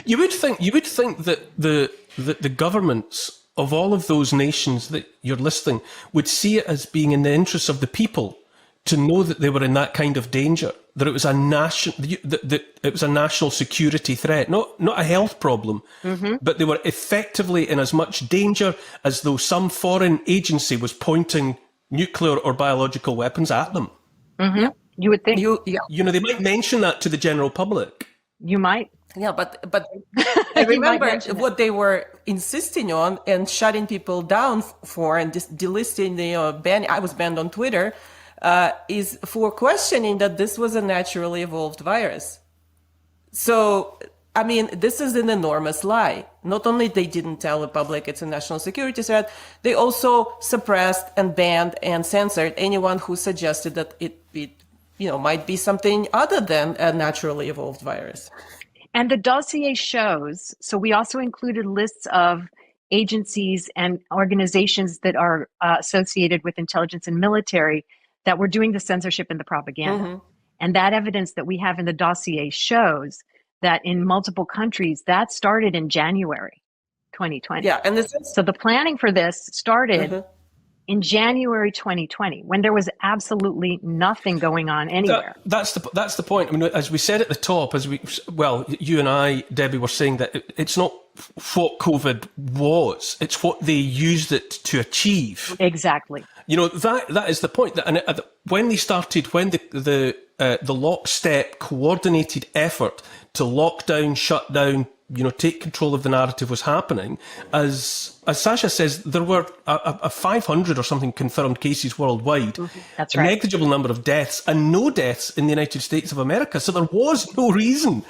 You would think that the governments of all of those nations that you're listing would see it as being in the interests of the people to know that they were in that kind of danger, that it was a national security threat, not a health problem, but they were effectively in as much danger as though some foreign agency was pointing nuclear or biological weapons at them. Mm-hmm. You would think. They might mention that to the general public. You might. Yeah, but I remember what they were insisting on and shutting people down for and delisting I was banned on Twitter, is for questioning that this was a naturally evolved virus. So, I mean, this is an enormous lie. Not only they didn't tell the public it's a national security threat, they also suppressed and banned and censored anyone who suggested that it might be something other than a naturally evolved virus. And the dossier shows, so we also included lists of agencies and organizations that are associated with intelligence and military that were doing the censorship and the propaganda. Mm-hmm. And that evidence that we have in the dossier shows that in multiple countries, that started in January 2020. Yeah, and so the planning for this started in January 2020, when there was absolutely nothing going on anywhere. That's the point. I mean, as we said at the top, you and I, Debbie, were saying that it's not what COVID was; it's what they used it to achieve. Exactly. That is the point. When the lockstep coordinated effort to lock down, shut down, take control of the narrative was happening, as Sasha says, there were a 500 or something confirmed cases worldwide. That's right. A negligible number of deaths and no deaths in the United States of America. So there was no reason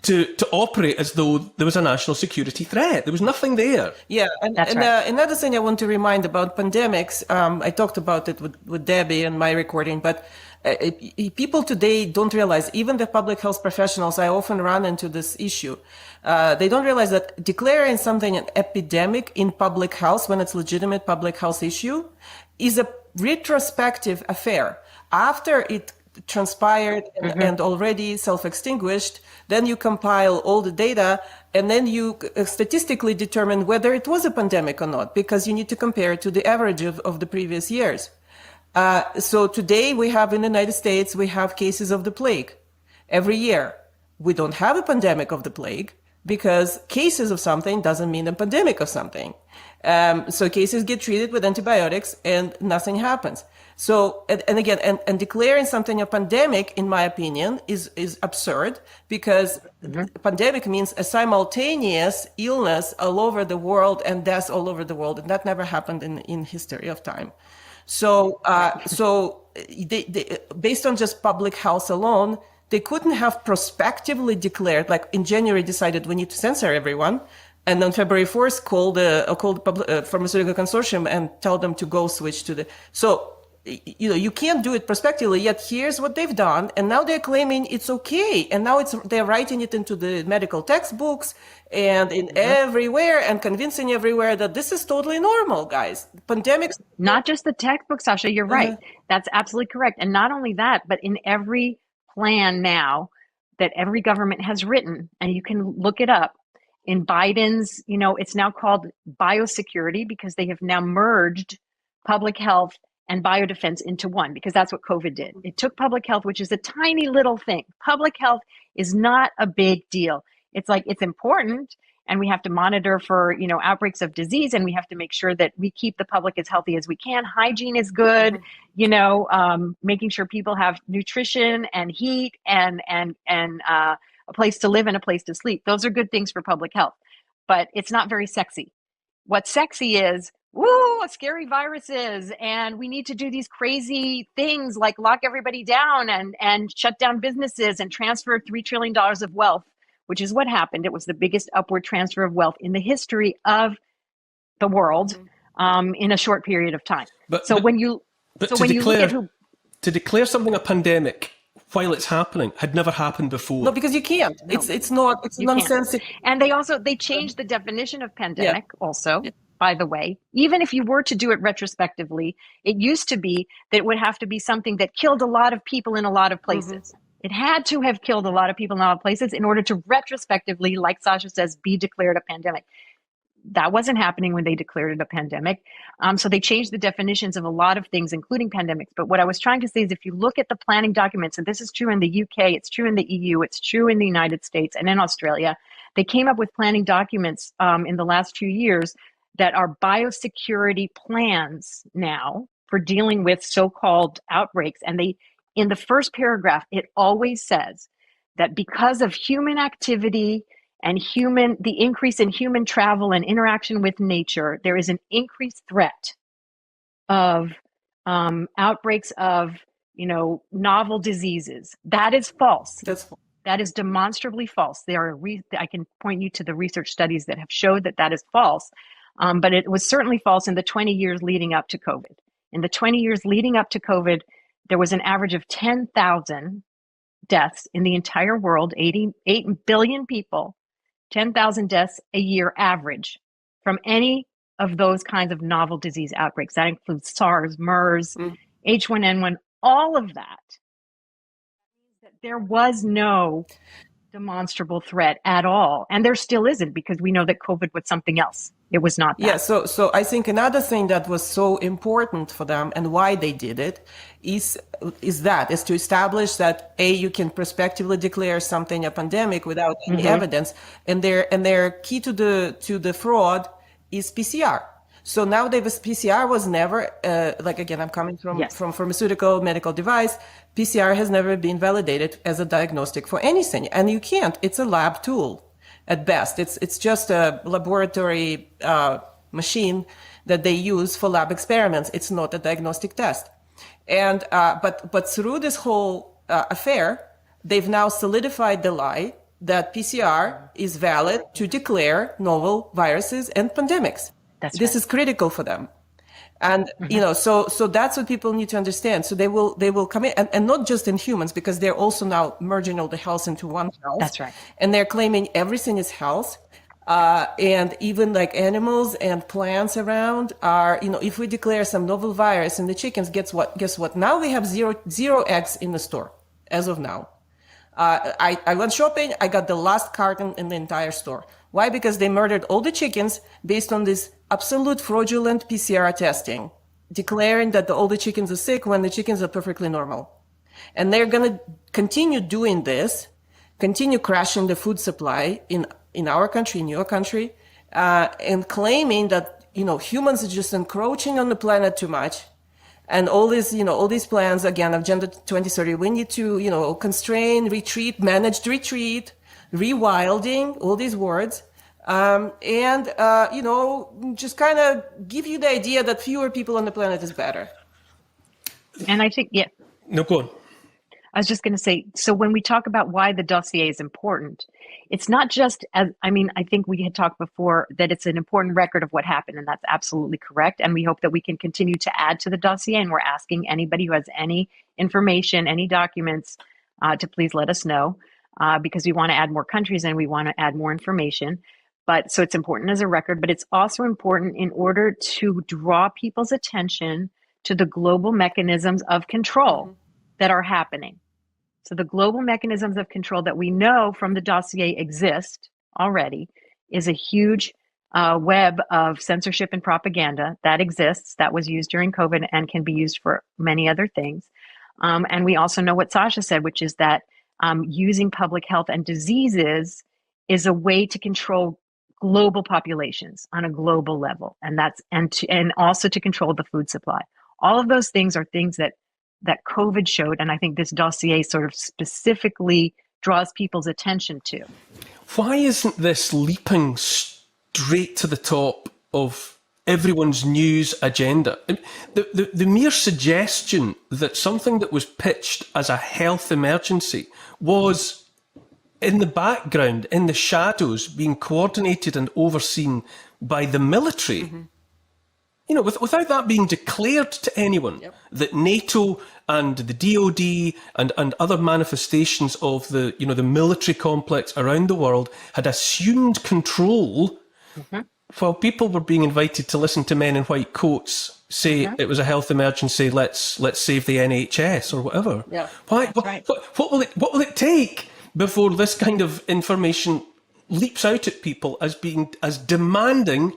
to operate as though there was a national security threat. There was nothing there. Yeah, and another thing I want to remind about pandemics, I talked about it with Debbie in my recording, but people today don't realize, even the public health professionals, I often run into this issue. They don't realize that declaring something an epidemic in public health, when it's legitimate public health issue, is a retrospective affair. After it transpired and already self-extinguished, then you compile all the data and then you statistically determine whether it was a pandemic or not, because you need to compare it to the average of the previous years. So today we have in the United States, we have cases of the plague every year. We don't have a pandemic of the plague because cases of something doesn't mean a pandemic of something. So cases get treated with antibiotics and nothing happens. So, and declaring something a pandemic, in my opinion, is absurd, because pandemic means a simultaneous illness all over the world and deaths all over the world. And that never happened in history of time. So, they, based on just public health alone, they couldn't have prospectively declared, like in January decided we need to censor everyone, and on February 4th called the pharmaceutical consortium and tell them to go switch to the. So, you can't do it prospectively. Yet here's what they've done, and now they're claiming it's okay, and now they're writing it into the medical textbooks and in everywhere and convincing everywhere that this is totally normal, guys. Pandemics. Not just the textbook, Sasha. You're right. That's absolutely correct. And not only that, but in every plan now that every government has written, and you can look it up, in Biden's, it's now called biosecurity, because they have now merged public health and biodefense into one, because that's what COVID did. It took public health, which is a tiny little thing. Public health is not a big deal. It's important, and we have to monitor for, outbreaks of disease, and we have to make sure that we keep the public as healthy as we can. Hygiene is good, making sure people have nutrition and heat and a place to live and a place to sleep. Those are good things for public health, but it's not very sexy. What's sexy is, woo, scary viruses, and we need to do these crazy things like lock everybody down and shut down businesses and transfer $3 trillion of wealth, which is what happened. It was the biggest upward transfer of wealth in the history of the world in a short period of time. To declare something a pandemic while it's happening had never happened before. No, because you can't. No. It's nonsensical. And they changed the definition of pandemic also. Yeah. By the way, even if you were to do it retrospectively, it used to be that it would have to be something that killed a lot of people in a lot of places. It had to have killed a lot of people in a lot of places in order to retrospectively, like Sasha says, be declared a pandemic. That wasn't happening when they declared it a pandemic. So they changed the definitions of a lot of things, including pandemics. But what I was trying to say is if you look at the planning documents, and this is true in the UK, it's true in the EU, it's true in the United States and in Australia, they came up with planning documents in the last few years that are biosecurity plans now for dealing with so-called outbreaks. And they, in the first paragraph, it always says that because of human activity and the increase in human travel and interaction with nature, there is an increased threat of outbreaks of, novel diseases. That is false. That's false. That is demonstrably false. I can point you to the research studies that have showed that that is false, but it was certainly false in the 20 years leading up to COVID. In the 20 years leading up to COVID, there was an average of 10,000 deaths in the entire world, 88 billion people, 10,000 deaths a year average from any of those kinds of novel disease outbreaks. That includes SARS, MERS, H1N1, all of that. There was no demonstrable threat at all. And there still isn't, because we know that COVID was something else. It was not that. Yeah, so I think another thing that was so important for them and why they did it is to establish that you can prospectively declare something a pandemic without any evidence, and their key to the fraud is PCR. So now PCR was never again, I'm coming from pharmaceutical medical device. PCR has never been validated as a diagnostic for anything, and you can't. It's a lab tool. At best, it's just a laboratory machine that they use for lab experiments. It's not a diagnostic test. And but through this whole affair, they've now solidified the lie that PCR is valid to declare novel viruses and pandemics. This is critical for them. And, so that's what people need to understand. So they will come in and not just in humans, because they're also now merging all the health into one health. That's right. And they're claiming everything is health. And even like animals and plants around are, if we declare some novel virus in the chickens, guess what? Now we have zero eggs in the store as of now. I went shopping. I got the last carton in the entire store. Why? Because they murdered all the chickens based on this absolute fraudulent PCR testing, declaring that all the chickens are sick when the chickens are perfectly normal. And they're going to continue doing this, continue crashing the food supply in our country, in your country, and claiming that, humans are just encroaching on the planet too much. And all these plans, again, Agenda 2030, we need to, constrain, retreat, managed retreat, rewilding, all these words. Just kind of give you the idea that fewer people on the planet is better. And I think, No, go on. I was just going to say, so when we talk about why the dossier is important, it's not just I think we had talked before that it's an important record of what happened, and that's absolutely correct. And we hope that we can continue to add to the dossier. And we're asking anybody who has any information, any documents, to please let us know, because we want to add more countries and we want to add more information. But so it's important as a record, but it's also important in order to draw people's attention to the global mechanisms of control that are happening. So the global mechanisms of control that we know from the dossier exist already is a huge web of censorship and propaganda that exists, that was used during COVID and can be used for many other things. And we also know what Sasha said, which is that using public health and diseases is a way to control global populations on a global level, and also to control the food supply. All of those things are things that COVID showed, and I think this dossier sort of specifically draws people's attention to. Why isn't this leaping straight to the top of everyone's news agenda? The mere suggestion that something that was pitched as a health emergency was in the background, in the shadows, being coordinated and overseen by the military, without that being declared to anyone, that NATO and the DOD and other manifestations of the military complex around the world had assumed control while people were being invited to listen to men in white coats say it was a health emergency, let's save the NHS or whatever. Yeah. Why? right. What will it take before this kind of information leaps out at people as being as demanding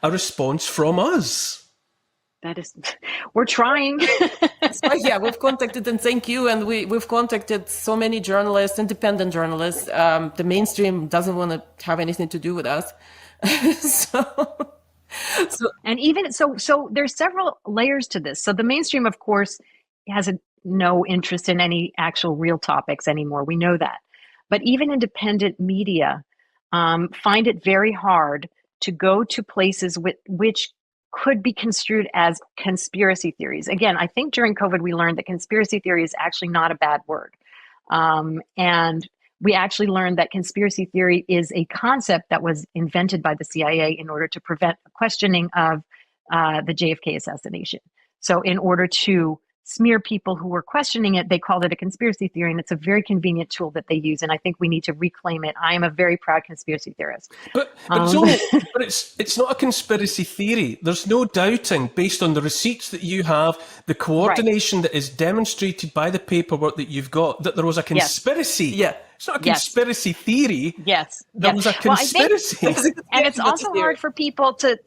a response from us? That is, we're trying. So, yeah, we've contacted, and thank you. And we've contacted so many journalists, independent journalists. The mainstream doesn't want to have anything to do with us. So And even so there's several layers to this. So the mainstream, of course, has no interest in any actual real topics anymore. We know that. But even independent media find it very hard to go to places which could be construed as conspiracy theories. Again, I think during COVID, we learned that conspiracy theory is actually not a bad word. And we actually learned that conspiracy theory is a concept that was invented by the CIA in order to prevent questioning of the JFK assassination. So in order to smear people who were questioning it, they called it a conspiracy theory, and it's a very convenient tool that they use, and I think we need to reclaim it. I am a very proud conspiracy theorist. But it's not a conspiracy theory. There's no doubting, based on the receipts that you have, the coordination that is demonstrated by the paperwork that you've got, that there was a conspiracy. Yeah. It's not a conspiracy theory. Yes. There was a conspiracy. And it's also hard for people to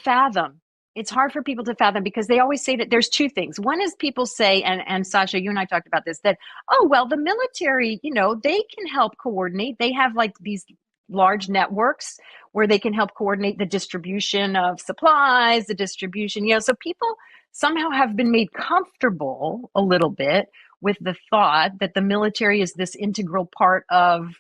fathom. It's hard for people to fathom because they always say that there's two things. One is people say, and Sasha, you and I talked about this, that, oh, well, the military, they can help coordinate. They have like these large networks where they can help coordinate the distribution of supplies, the distribution, so people somehow have been made comfortable a little bit with the thought that the military is this integral part of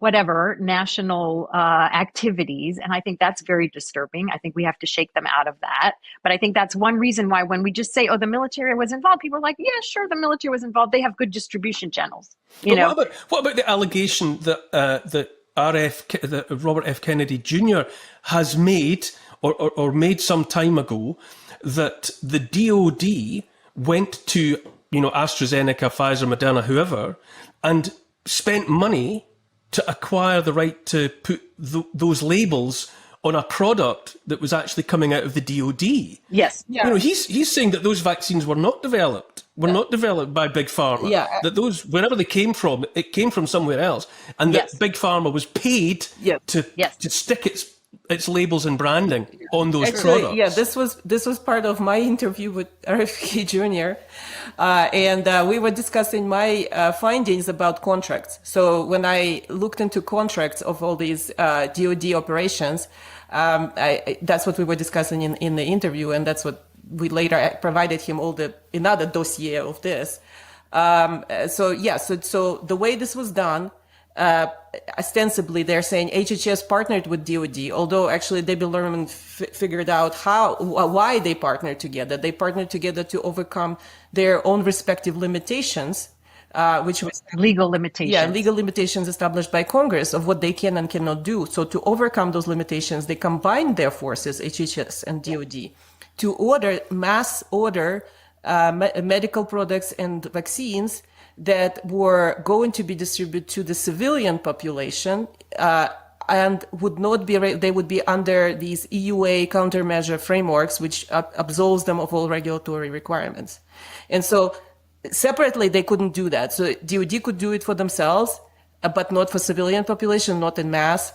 whatever national activities. And I think that's very disturbing. I think we have to shake them out of that. But I think that's one reason why when we just say, oh, the military was involved, people are like, yeah, sure, the military was involved. They have good distribution channels. What about the allegation that that Robert F. Kennedy Jr. has made or made some time ago, that the DOD went to AstraZeneca, Pfizer, Moderna, whoever, and spent money to acquire the right to put those labels on a product that was actually coming out of the DOD. Yes. Yeah. He's saying that those vaccines were not developed by Big Pharma. Yeah. That those, wherever they came from, it came from somewhere else, and that Big Pharma was paid to stick its labels and branding on those products. Yeah, this was part of my interview with RFK Jr. And we were discussing my findings about contracts. So when I looked into contracts of all these DoD operations, that's what we were discussing in the interview, and that's what we later provided him another dossier of this. So the way this was done. Ostensibly, they're saying HHS partnered with DoD, although actually Debbie Lerman figured out why they partnered together. They partnered together to overcome their own respective limitations, which was legal limitations. Yeah, legal limitations established by Congress of what they can and cannot do. So to overcome those limitations, they combined their forces, HHS and DoD, to mass order medical products and vaccines that were going to be distributed to the civilian population and they would be under these EUA countermeasure frameworks, which absolves them of all regulatory requirements. And so separately, they couldn't do that. So DoD could do it for themselves, but not for civilian population, not in mass.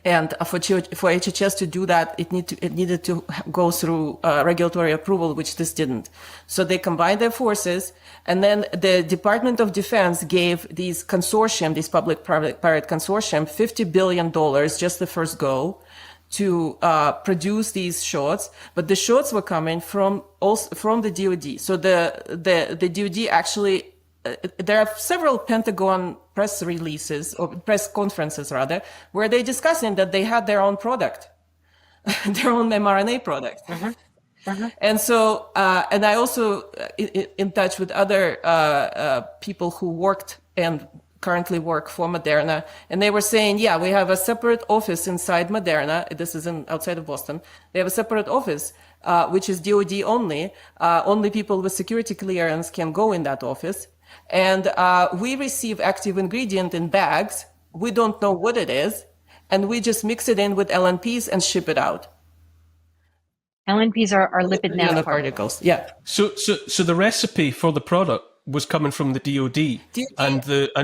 And for HHS to do that, it needed to go through regulatory approval, which this didn't. So they combined their forces, and then the Department of Defense gave these public-private consortium $50 billion just the first go to produce these shots. But the shots were coming from the DoD. So the DoD actually. There are several Pentagon press releases, or press conferences rather, where they're discussing that they had their own product, their own mRNA product. And so, and I also in touch with other people who worked and currently work for Moderna, and they were saying, yeah, we have a separate office inside Moderna. This is outside of Boston. They have a separate office, which is DoD only. Only people with security clearance can go in that office. And we receive active ingredient in bags. We don't know what it is. and we just mix it in with LNPs and ship it out. LNPs are lipid nanoparticles. Yeah. So the recipe for the product was coming from the DoD, and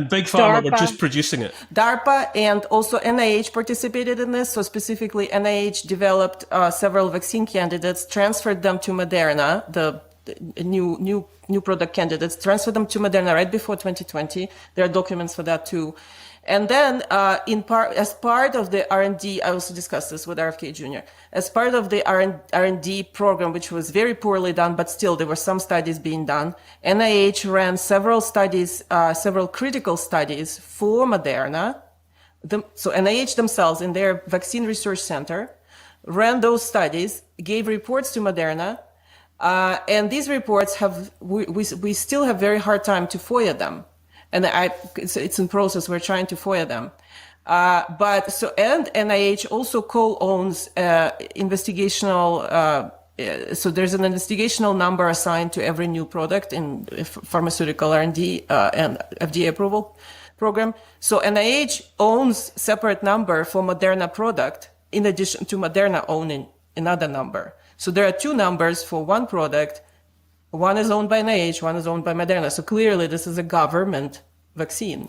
Big Pharma were just producing it. DARPA and also NIH participated in this. So specifically, NIH developed several vaccine candidates, transferred them to Moderna, the new product candidates, transferred them to Moderna right before 2020. There are documents for that too. And then, as part of the R&D, I also discussed this with RFK Jr., as part of the R&D program, which was very poorly done, but still there were some studies being done, NIH ran several studies, several critical studies for Moderna. So NIH themselves in their vaccine research center ran those studies, gave reports to Moderna, and these reports we still have very hard time to FOIA them. And it's in process. We're trying to FOIA them. And NIH also co-owns investigational. So there's an investigational number assigned to every new product in pharmaceutical R&D and FDA approval program. So NIH owns separate number for Moderna product in addition to Moderna owning another number. So there are two numbers for one product. One is owned by NIH, one is owned by Moderna. So clearly this is a government vaccine.